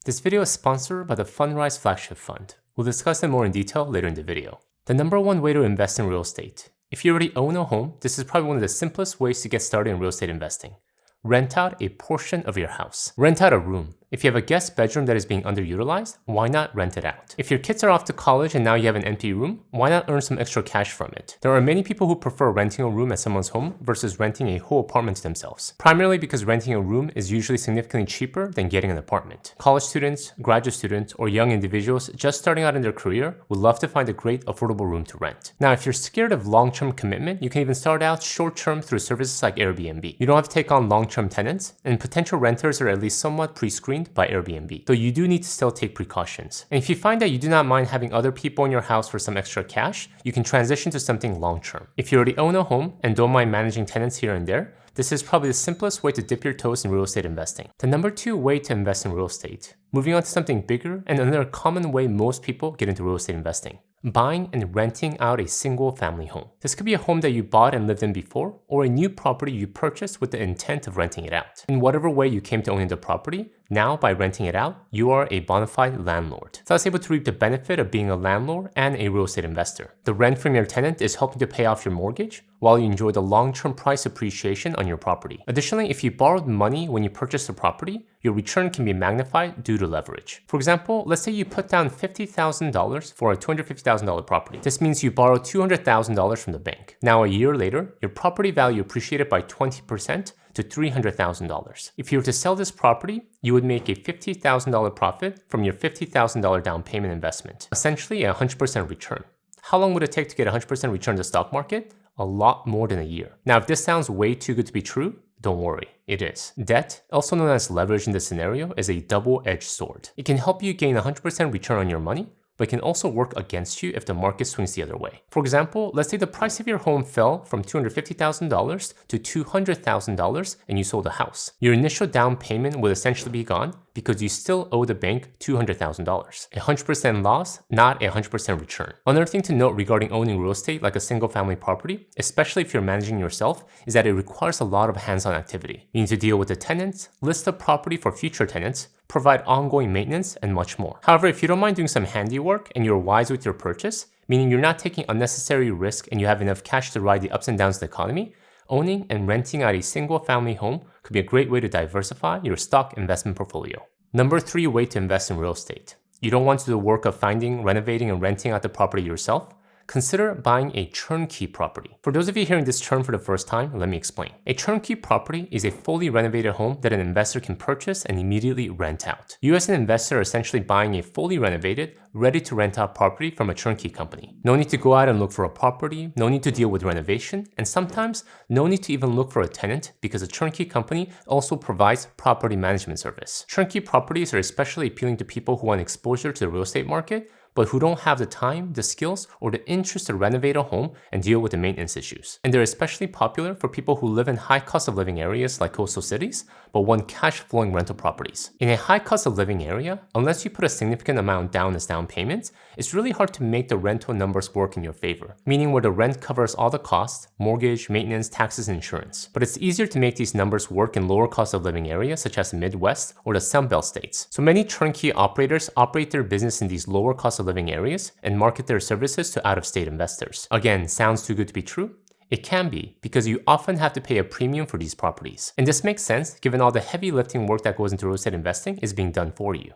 This video is sponsored by the Fundrise Flagship Fund. We'll discuss it more in detail later in the video. The number one way to invest in real estate. If you already own a home, this is probably one of the simplest ways to get started in real estate investing. Rent out a portion of your house. Rent out a room. If you have a guest bedroom that is being underutilized, why not rent it out? If your kids are off to college and now you have an empty room, why not earn some extra cash from it? There are many people who prefer renting a room at someone's home versus renting a whole apartment to themselves, primarily because renting a room is usually significantly cheaper than getting an apartment. College students, graduate students, or young individuals just starting out in their career would love to find a great affordable room to rent. Now, if you're scared of long-term commitment, you can even start out short-term through services like Airbnb. You don't have to take on long-term tenants, and potential renters are at least somewhat pre-screened by Airbnb, though you do need to still take precautions. And if you find that you do not mind having other people in your house for some extra cash, you can transition to something long-term. If you already own a home and don't mind managing tenants here and there, this is probably the simplest way to dip your toes in real estate investing. The number two way to invest in real estate. Moving on to something bigger and another common way most people get into real estate investing. Buying and renting out a single family home. This could be a home that you bought and lived in before, or a new property you purchased with the intent of renting it out. In whatever way you came to owning the property, now by renting it out, you are a bona fide landlord, thus able to reap the benefit of being a landlord and a real estate investor. The rent from your tenant is helping to pay off your mortgage, while you enjoy the long-term price appreciation on your property. Additionally, if you borrowed money when you purchased the property, your return can be magnified due to leverage. For example, let's say you put down $50,000 for a $250,000 property. This means you borrowed $200,000 from the bank. Now, a year later, your property value appreciated by 20% to $300,000. If you were to sell this property, you would make a $50,000 profit from your $50,000 down payment investment, essentially a 100% return. How long would it take to get a 100% return in the stock market? A lot more than a year. Now, if this sounds way too good to be true, don't worry, it is. Debt, also known as leverage in this scenario, is a double-edged sword. It can help you gain a 100% return on your money, but it can also work against you if the market swings the other way. For example, let's say the price of your home fell from $250,000 to $200,000 and you sold a house. Your initial down payment will essentially be gone because you still owe the bank $200,000. A 100% loss, not a 100% return. Another thing to note regarding owning real estate like a single family property, especially if you're managing yourself, is that it requires a lot of hands-on activity. You need to deal with the tenants, list the property for future tenants, provide ongoing maintenance, and much more. However, if you don't mind doing some handiwork and you're wise with your purchase, meaning you're not taking unnecessary risk and you have enough cash to ride the ups and downs of the economy, owning and renting out a single family home could be a great way to diversify your stock investment portfolio. Number three way to invest in real estate. You don't want to do the work of finding, renovating, and renting out the property yourself? Consider buying a turnkey property. For those of you hearing this term for the first time, let me explain. A turnkey property is a fully renovated home that an investor can purchase and immediately rent out. You as an investor are essentially buying a fully renovated, ready to rent out property from a turnkey company. No need to go out and look for a property, no need to deal with renovation, and sometimes no need to even look for a tenant because a turnkey company also provides property management service. Turnkey properties are especially appealing to people who want exposure to the real estate market, but who don't have the time, the skills, or the interest to renovate a home and deal with the maintenance issues. And they're especially popular for people who live in high cost of living areas like coastal cities, but want cash flowing rental properties. In a high cost of living area, unless you put a significant amount down as down payments, it's really hard to make the rental numbers work in your favor, meaning where the rent covers all the costs, mortgage, maintenance, taxes, and insurance. But it's easier to make these numbers work in lower cost of living areas such as the Midwest or the Sunbelt states. So many turnkey operators operate their business in these lower cost of living areas and market their services to out-of-state investors. Again, sounds too good to be true? It can be, because you often have to pay a premium for these properties. And this makes sense given all the heavy lifting work that goes into real estate investing is being done for you.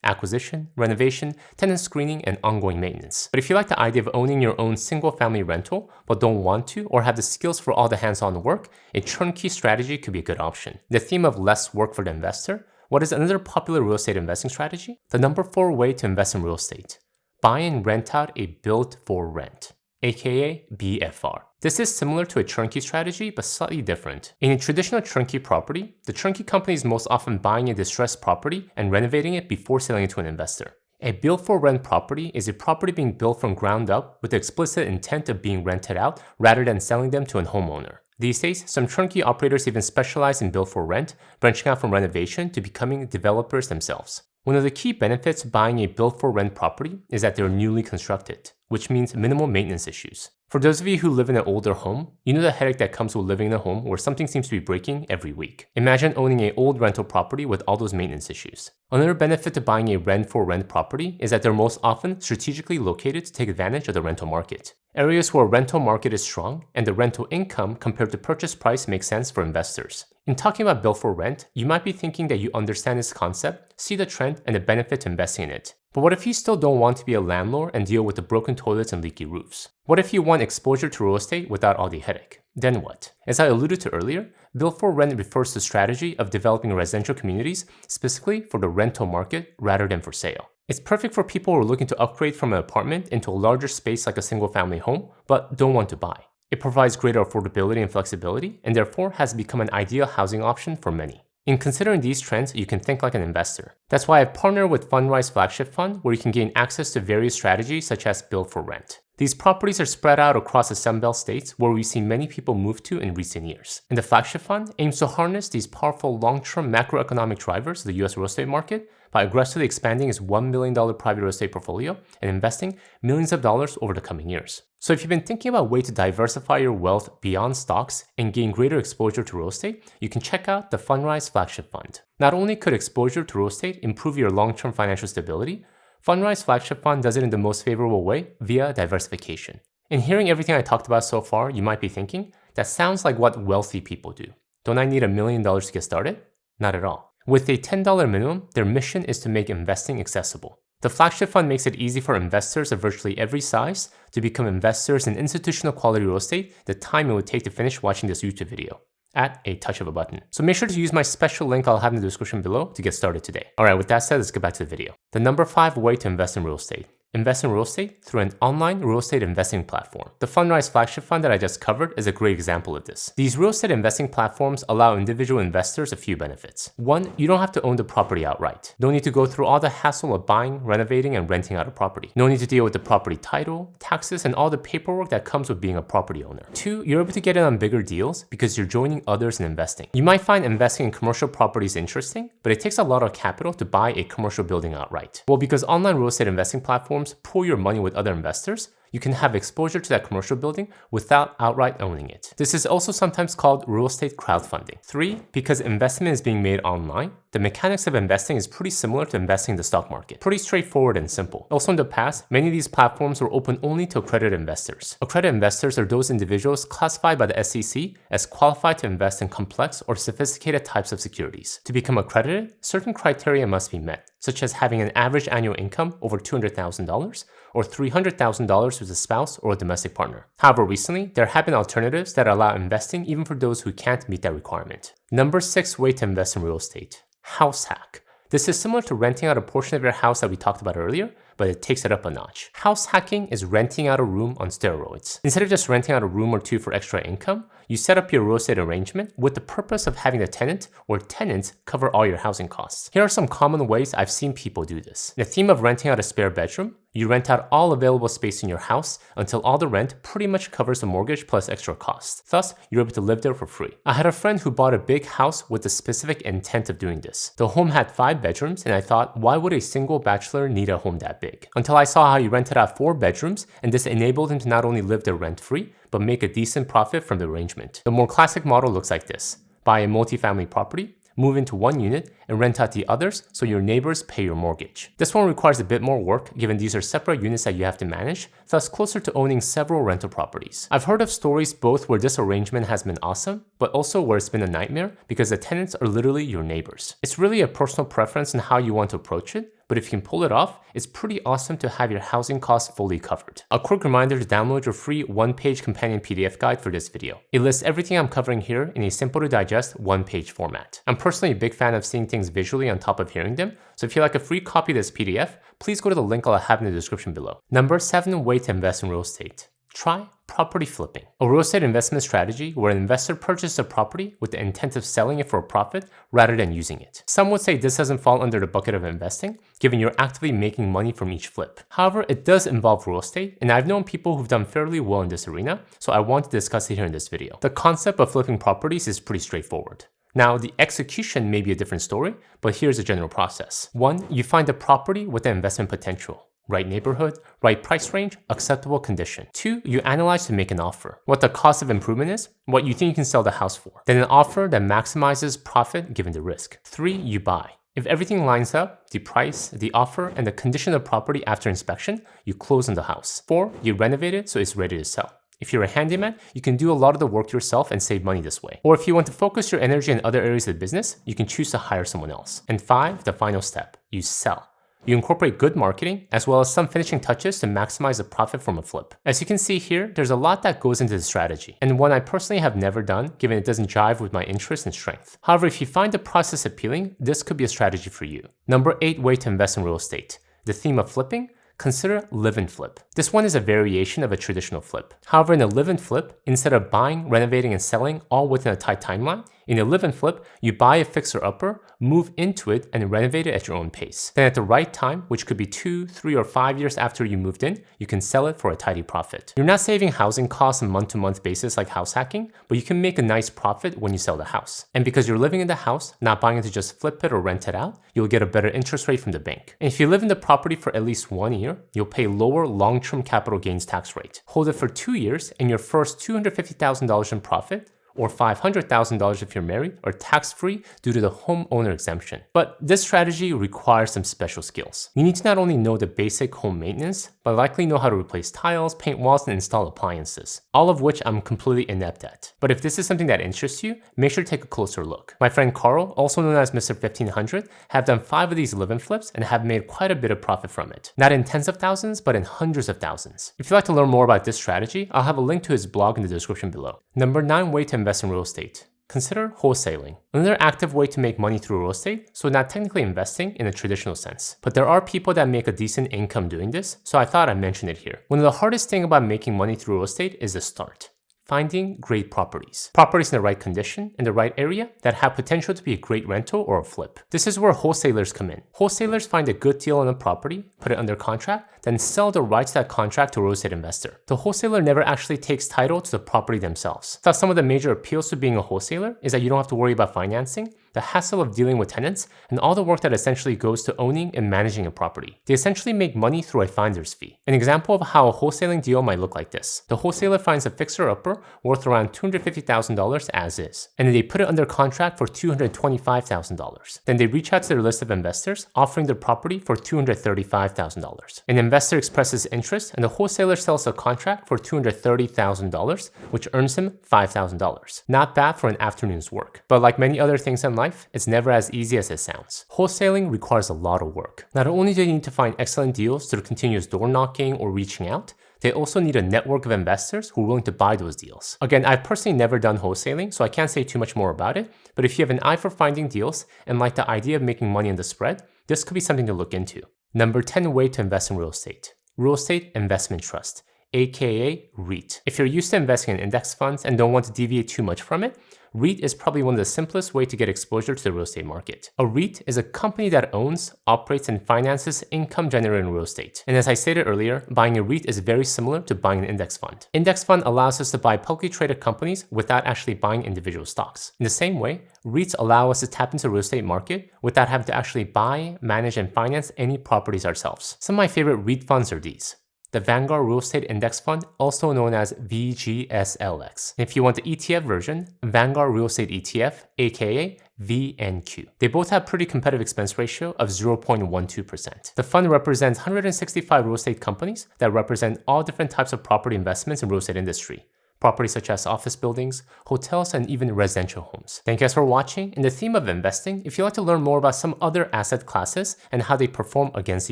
Acquisition, renovation, tenant screening, and ongoing maintenance. But if you like the idea of owning your own single-family rental, but don't want to or have the skills for all the hands-on work, a turnkey strategy could be a good option. The theme of less work for the investor, what is another popular real estate investing strategy? The number four way to invest in real estate. Buy and rent out a build-for-rent, aka BFR. This is similar to a turnkey strategy, but slightly different. In a traditional turnkey property, the turnkey company is most often buying a distressed property and renovating it before selling it to an investor. A build-for-rent property is a property being built from ground up with the explicit intent of being rented out rather than selling them to a homeowner. These days, some turnkey operators even specialize in build-for-rent, branching out from renovation to becoming developers themselves. One of the key benefits of buying a built-for-rent property is that they're newly constructed, which means minimal maintenance issues. For those of you who live in an older home, you know the headache that comes with living in a home where something seems to be breaking every week. Imagine owning an old rental property with all those maintenance issues. Another benefit to buying a rent-for-rent property is that they're most often strategically located to take advantage of the rental market. Areas where rental market is strong and the rental income compared to purchase price makes sense for investors. In talking about built for rent, you might be thinking that you understand this concept, see the trend, and the benefit to investing in it. But what if you still don't want to be a landlord and deal with the broken toilets and leaky roofs? What if you want exposure to real estate without all the headache? Then what? As I alluded to earlier, built for rent refers to the strategy of developing residential communities specifically for the rental market rather than for sale. It's perfect for people who are looking to upgrade from an apartment into a larger space like a single-family home, but don't want to buy. It provides greater affordability and flexibility, and therefore has become an ideal housing option for many. In considering these trends, you can think like an investor. That's why I've partnered with Fundrise Flagship Fund, where you can gain access to various strategies such as built for rent. These properties are spread out across the Sunbelt states where we've seen many people move to in recent years. And the Flagship Fund aims to harness these powerful long-term macroeconomic drivers of the US real estate market by aggressively expanding its $1 million private real estate portfolio and investing millions of dollars over the coming years. So if you've been thinking about a way to diversify your wealth beyond stocks and gain greater exposure to real estate, you can check out the Fundrise Flagship Fund. Not only could exposure to real estate improve your long-term financial stability, Fundrise Flagship Fund does it in the most favorable way via diversification. In hearing everything I talked about so far, you might be thinking, that sounds like what wealthy people do. Don't I need $1 million to get started? Not at all. With a $10 minimum, their mission is to make investing accessible. The Flagship Fund makes it easy for investors of virtually every size to become investors in institutional quality real estate the time it would take to finish watching this YouTube video, at a touch of a button. So make sure to use my special link I'll have in the description below to get started today. Alright, with that said, let's get back to the video. The number 5 way to invest in real estate. Invest in real estate through an online real estate investing platform. The Fundrise Flagship Fund that I just covered is a great example of this. These real estate investing platforms allow individual investors a few benefits. One, you don't have to own the property outright. No need to go through all the hassle of buying, renovating, and renting out a property. No need to deal with the property title, taxes, and all the paperwork that comes with being a property owner. Two, you're able to get in on bigger deals because you're joining others in investing. You might find investing in commercial properties interesting, but it takes a lot of capital to buy a commercial building outright. Well, because online real estate investing platforms pool your money with other investors, you can have exposure to that commercial building without outright owning it. This is also sometimes called real estate crowdfunding. 3, because investment is being made online, the mechanics of investing is pretty similar to investing in the stock market. Pretty straightforward and simple. Also in the past, many of these platforms were open only to accredited investors. Accredited investors are those individuals classified by the SEC as qualified to invest in complex or sophisticated types of securities. To become accredited, certain criteria must be met, such as having an average annual income over $200,000 or $300,000 with a spouse or a domestic partner. However, recently, there have been alternatives that allow investing even for those who can't meet that requirement. Number 6 way to invest in real estate. House hack. This is similar to renting out a portion of your house that we talked about earlier, but it takes it up a notch. House hacking is renting out a room on steroids. Instead of just renting out a room or two for extra income, you set up your real estate arrangement with the purpose of having the tenant or tenants cover all your housing costs. Here are some common ways I've seen people do this. In the theme of renting out a spare bedroom, you rent out all available space in your house until all the rent pretty much covers the mortgage plus extra costs. Thus, you're able to live there for free. I had a friend who bought a big house with the specific intent of doing this. The home had 5 bedrooms, and I thought, why would a single bachelor need a home that big? Until I saw how he rented out 4 bedrooms, and this enabled him to not only live there rent-free, but make a decent profit from the arrangement. The more classic model looks like this. Buy a multifamily property, move into one unit, and rent out the others so your neighbors pay your mortgage. This one requires a bit more work given these are separate units that you have to manage, thus closer to owning several rental properties. I've heard of stories both where this arrangement has been awesome, but also where it's been a nightmare because the tenants are literally your neighbors. It's really a personal preference on how you want to approach it, but if you can pull it off, it's pretty awesome to have your housing costs fully covered. A quick reminder to download your free 1-page companion PDF guide for this video. It lists everything I'm covering here in a simple to digest 1-page format. I'm personally a big fan of seeing things visually on top of hearing them, so if you'd like a free copy of this PDF, please go to the link I'll have in the description below. Number 7 way to invest in real estate. Try property flipping, a real estate investment strategy where an investor purchases a property with the intent of selling it for a profit rather than using it. Some would say this doesn't fall under the bucket of investing, given you're actively making money from each flip. However, it does involve real estate, and I've known people who've done fairly well in this arena, so I want to discuss it here in this video. The concept of flipping properties is pretty straightforward. Now, the execution may be a different story, but here's the general process. 1. You find a property with the investment potential. Right neighborhood, right price range, acceptable condition. 2. You analyze to make an offer. What the cost of improvement is, what you think you can sell the house for. Then an offer that maximizes profit given the risk. 3. You buy. If everything lines up, the price, the offer, and the condition of the property after inspection, you close on the house. 4. You renovate it so it's ready to sell. If you're a handyman, you can do a lot of the work yourself and save money this way. Or if you want to focus your energy in other areas of the business, you can choose to hire someone else. And 5, the final step, you sell. You incorporate good marketing as well as some finishing touches to maximize the profit from a flip. As you can see here, there's a lot that goes into the strategy, and one I personally have never done given it doesn't jive with my interest and strength. However, if you find the process appealing, this could be a strategy for you. Number 8 way to invest in real estate. The theme of flipping? Consider live and flip. This one is a variation of a traditional flip. However, in a live and flip, instead of buying, renovating, and selling all within a tight timeline, in a live and flip, you buy a fixer-upper, move into it, and renovate it at your own pace. Then at the right time, which could be 2, 3, or 5 years after you moved in, you can sell it for a tidy profit. You're not saving housing costs on a month-to-month basis like house hacking, but you can make a nice profit when you sell the house. And because you're living in the house, not buying it to just flip it or rent it out, you'll get a better interest rate from the bank. And if you live in the property for at least 1 year, you'll pay lower long-term capital gains tax rate. Hold it for 2 years, and your first $250,000 in profit, or $500,000 if you're married, are tax-free due to the homeowner exemption. But this strategy requires some special skills. You need to not only know the basic home maintenance, but likely know how to replace tiles, paint walls, and install appliances, all of which I'm completely inept at. But if this is something that interests you, make sure to take a closer look. My friend Carl, also known as Mr. 1500, have done 5 of these live-in flips and have made quite a bit of profit from it. Not in tens of thousands, but in hundreds of thousands. If you'd like to learn more about this strategy, I'll have a link to his blog in the description below. Number 9 way to invest in real estate. Consider wholesaling. Another active way to make money through real estate, so not technically investing in a traditional sense. But there are people that make a decent income doing this, so I thought I'd mention it here. One of the hardest things about making money through real estate is the start. Finding great properties. Properties in the right condition, in the right area, that have potential to be a great rental or a flip. This is where wholesalers come in. Wholesalers find a good deal on a property, put it under contract, then sell the rights to that contract to a real estate investor. The wholesaler never actually takes title to the property themselves. Thus, some of the major appeals to being a wholesaler is that you don't have to worry about financing, the hassle of dealing with tenants, and all the work that essentially goes to owning and managing a property. They essentially make money through a finder's fee. An example of how a wholesaling deal might look like this. The wholesaler finds a fixer-upper worth around $250,000 as is, and then they put it under contract for $225,000. Then they reach out to their list of investors, offering their property for $235,000. An investor expresses interest, and the wholesaler sells the contract for $230,000, which earns him $5,000. Not bad for an afternoon's work. But like many other things in life, it's never as easy as it sounds. Wholesaling requires a lot of work. Not only do you need to find excellent deals through continuous door knocking or reaching out, they also need a network of investors who are willing to buy those deals. Again, I've personally never done wholesaling, so I can't say too much more about it, but if you have an eye for finding deals and like the idea of making money on the spread, this could be something to look into. Number 10 way to invest in real estate. Real estate investment trust, aka REIT. If you're used to investing in index funds and don't want to deviate too much from it, REIT is probably one of the simplest ways to get exposure to the real estate market. A REIT is a company that owns, operates, and finances income generating real estate. And as I stated earlier, buying a REIT is very similar to buying an index fund. Index fund allows us to buy publicly traded companies without actually buying individual stocks. In the same way, REITs allow us to tap into the real estate market without having to actually buy, manage, and finance any properties ourselves. Some of my favorite REIT funds are these. The Vanguard Real Estate Index Fund, also known as VGSLX. And if you want the ETF version, Vanguard Real Estate ETF, aka VNQ. They both have pretty competitive expense ratio of 0.12%. The fund represents 165 real estate companies that represent all different types of property investments in real estate industry. Properties such as office buildings, hotels, and even residential homes. Thank you guys for watching. In the theme of investing, if you'd like to learn more about some other asset classes and how they perform against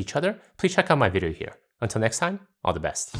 each other, please check out my video here. Until next time, all the best.